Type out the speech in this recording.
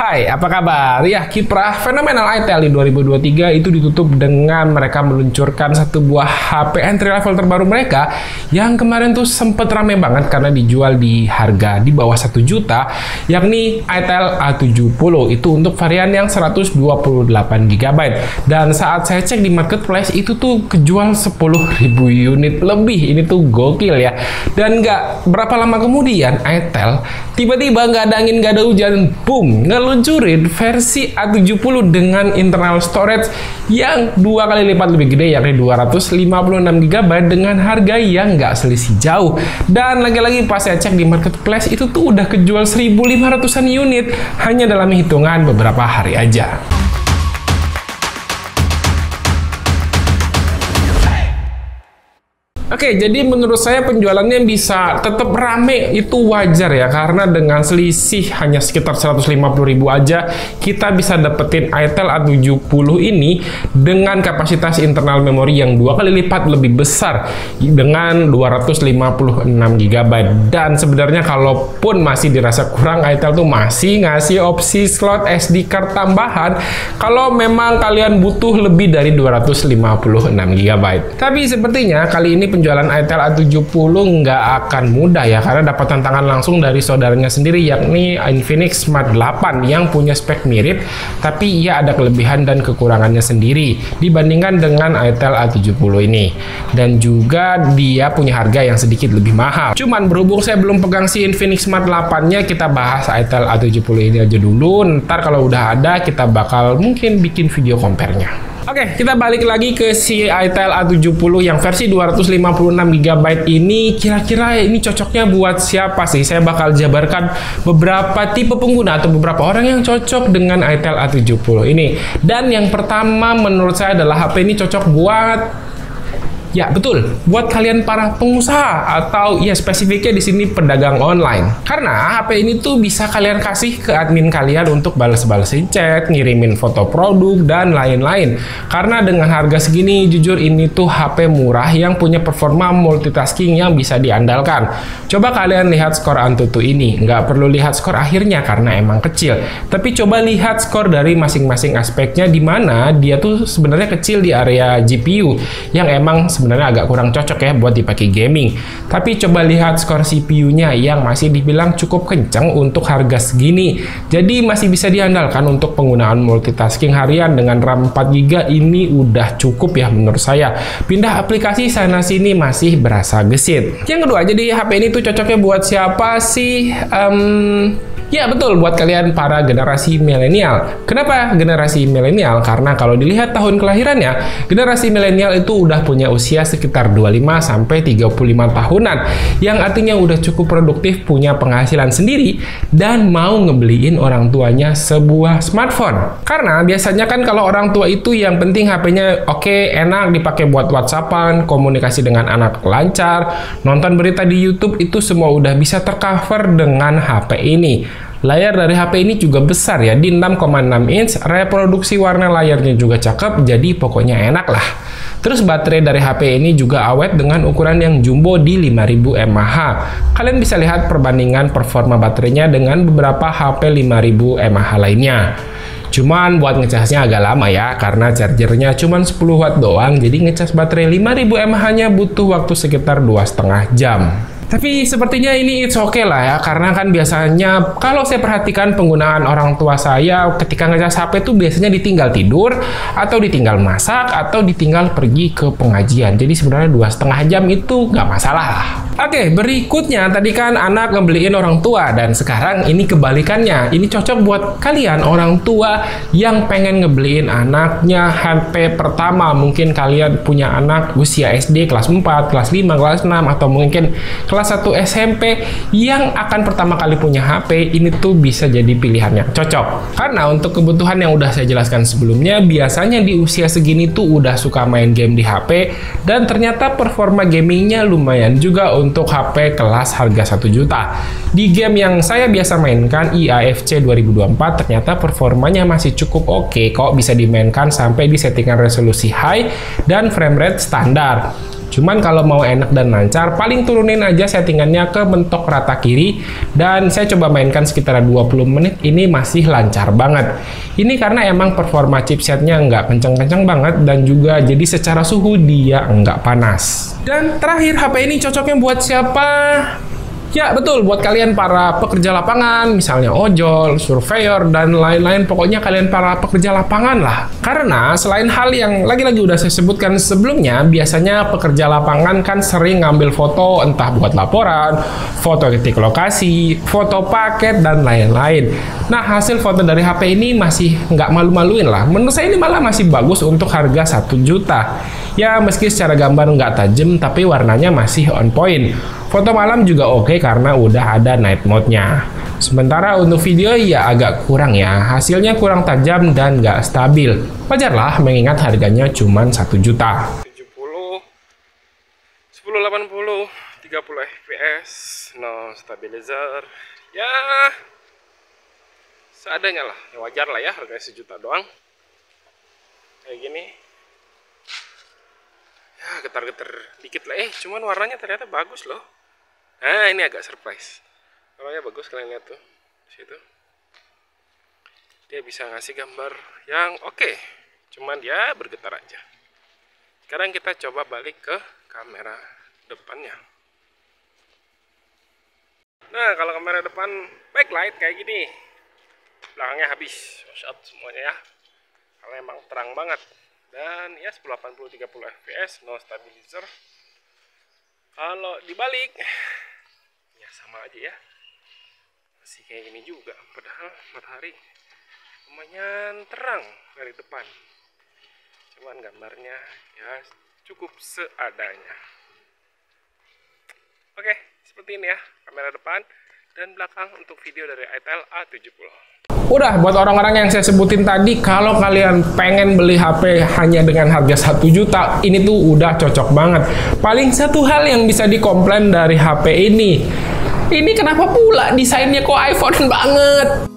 Hai, apa kabar? Ya, kiprah fenomenal Itel di 2023 itu ditutup dengan mereka meluncurkan satu buah HP entry level terbaru mereka yang kemarin tuh sempet rame banget karena dijual di harga di bawah 1 juta, yakni Itel A70. Itu untuk varian yang 128GB. Dan saat saya cek di marketplace itu tuh kejual 10.000 unit lebih. Ini tuh gokil ya. Dan nggak berapa lama kemudian Itel tiba-tiba nggak ada angin, nggak ada hujan, boom, ngeluncurin versi A70 dengan internal storage yang 2 kali lipat lebih gede, yakni 256GB dengan harga yang nggak selisih jauh. Dan lagi-lagi pas saya cek di marketplace itu tuh udah kejual 1.500-an unit hanya dalam hitungan beberapa hari aja. Oke, jadi menurut saya penjualannya bisa tetap rame itu wajar ya, karena dengan selisih hanya sekitar 150.000 aja kita bisa dapetin Itel A70 ini dengan kapasitas internal memori yang 2 kali lipat lebih besar dengan 256GB. Dan sebenarnya kalaupun masih dirasa kurang, Itel tuh masih ngasih opsi slot SD card tambahan kalau memang kalian butuh lebih dari 256GB. Tapi sepertinya kali ini penjualan Itel A70 nggak akan mudah ya, karena dapat tantangan langsung dari saudaranya sendiri, yakni Infinix Smart 8 yang punya spek mirip, tapi ia ada kelebihan dan kekurangannya sendiri dibandingkan dengan Itel A70 ini. Dan juga dia punya harga yang sedikit lebih mahal. Cuman berhubung saya belum pegang si Infinix Smart 8-nya, kita bahas Itel A70 ini aja dulu. Ntar kalau udah ada, kita bakal mungkin bikin video compare-nya. Oke, kita balik lagi ke si Itel A70 yang versi 256GB ini. Kira-kira ini cocoknya buat siapa sih? Saya bakal jabarkan beberapa tipe pengguna atau beberapa orang yang cocok dengan Itel A70 ini. Dan yang pertama menurut saya adalah HP ini cocok buat, ya betul, buat kalian para pengusaha atau ya spesifiknya di sini pedagang online. Karena HP ini tuh bisa kalian kasih ke admin kalian untuk balas-balasin chat, ngirimin foto produk dan lain-lain. Karena dengan harga segini, jujur ini tuh HP murah yang punya performa multitasking yang bisa diandalkan. Coba kalian lihat skor Antutu ini, nggak perlu lihat skor akhirnya karena emang kecil. Tapi coba lihat skor dari masing-masing aspeknya, di mana dia tuh sebenarnya kecil di area GPU yang emang sebenarnya agak kurang cocok ya buat dipakai gaming. Tapi coba lihat skor CPU-nya yang masih dibilang cukup kencang untuk harga segini. Jadi masih bisa diandalkan untuk penggunaan multitasking harian. Dengan RAM 4GB ini udah cukup ya menurut saya. Pindah aplikasi sana-sini masih berasa gesit. Yang kedua, jadi HP ini tuh cocoknya buat siapa sih? Ya betul, buat kalian para generasi milenial. Kenapa generasi milenial? Karena kalau dilihat tahun kelahirannya, generasi milenial itu udah punya usia sekitar 25-35 tahunan, yang artinya udah cukup produktif, punya penghasilan sendiri, dan mau ngebeliin orang tuanya sebuah smartphone. Karena biasanya kan kalau orang tua itu yang penting HP-nya oke, enak dipakai buat WhatsApp-an, komunikasi dengan anak lancar, nonton berita di YouTube, itu semua udah bisa tercover dengan HP ini. Layar dari HP ini juga besar ya, di 6,6 inch, reproduksi warna layarnya juga cakep, jadi pokoknya enak lah. Terus baterai dari HP ini juga awet dengan ukuran yang jumbo di 5000 mAh. Kalian bisa lihat perbandingan performa baterainya dengan beberapa HP 5000 mAh lainnya. Cuman buat ngecasnya agak lama ya, karena chargernya cuma 10 watt doang, jadi ngecas baterai 5000 mAh-nya butuh waktu sekitar 2,5 jam. Tapi sepertinya ini it's okay lah ya, karena kan biasanya kalau saya perhatikan penggunaan orang tua saya ketika ngecas HP tuh biasanya ditinggal tidur, atau ditinggal masak, atau ditinggal pergi ke pengajian. Jadi sebenarnya 2,5 jam itu nggak masalah lah. Oke, berikutnya tadi kan anak ngebeliin orang tua, dan sekarang ini kebalikannya. Ini cocok buat kalian orang tua yang pengen ngebeliin anaknya HP pertama. Mungkin kalian punya anak usia SD kelas 4, kelas 5, kelas 6, atau mungkin kelas 1 SMP yang akan pertama kali punya HP. Ini tuh bisa jadi pilihan yang cocok. Karena untuk kebutuhan yang udah saya jelaskan sebelumnya, biasanya di usia segini tuh udah suka main game di HP, dan ternyata performa gamingnya lumayan juga untuk HP kelas harga 1 juta. Di game yang saya biasa mainkan, IAFC 2024, ternyata performanya masih cukup oke kok, bisa dimainkan sampai di settingan resolusi high dan frame rate standar. Cuman kalau mau enak dan lancar, paling turunin aja settingannya ke mentok rata kiri, dan saya coba mainkan sekitar 20 menit, ini masih lancar banget. Ini karena emang performa chipsetnya nggak kenceng-kenceng banget, dan juga jadi secara suhu dia nggak panas. Dan terakhir, HP ini cocoknya buat siapa? Ya betul, buat kalian para pekerja lapangan, misalnya ojol, surveyor, dan lain-lain, pokoknya kalian para pekerja lapangan lah. Karena selain hal yang lagi-lagi udah saya sebutkan sebelumnya, biasanya pekerja lapangan kan sering ngambil foto, entah buat laporan, foto titik lokasi, foto paket, dan lain-lain. Nah, hasil foto dari HP ini masih nggak malu-maluin lah. Menurut saya ini malah masih bagus untuk harga 1 juta. Ya, meski secara gambar nggak tajam, tapi warnanya masih on point. Foto malam juga oke karena udah ada night mode-nya. Sementara untuk video ya agak kurang ya, hasilnya kurang tajam dan nggak stabil. Wajar lah mengingat harganya cuma 1 juta. 70, 1080, 30 fps, no stabilizer. Ya, seadanya lah, ya wajar lah ya, harganya 1 juta doang. Kayak gini. Ya, getar-getar dikit lah, cuman warnanya ternyata bagus loh. Nah, ini agak surprise. Warnanya bagus, kalian lihat tuh. Situ. Dia bisa ngasih gambar yang oke. Cuman dia bergetar aja. Sekarang kita coba balik ke kamera depannya. Nah, kalau kamera depan backlight kayak gini. Belakangnya habis. Shot semuanya ya. Karena emang terang banget. Dan ya 1080 30 fps, no stabilizer. Kalau dibalik ya sama aja ya, masih kayak gini juga, padahal matahari lumayan terang dari depan, cuman gambarnya ya cukup seadanya. Oke, seperti ini ya kamera depan dan belakang untuk video dari ITEL A70. Udah, buat orang-orang yang saya sebutin tadi, kalau kalian pengen beli HP hanya dengan harga 1 juta, ini tuh udah cocok banget. Paling satu hal yang bisa dikomplain dari HP ini kenapa pula desainnya kok iPhone banget?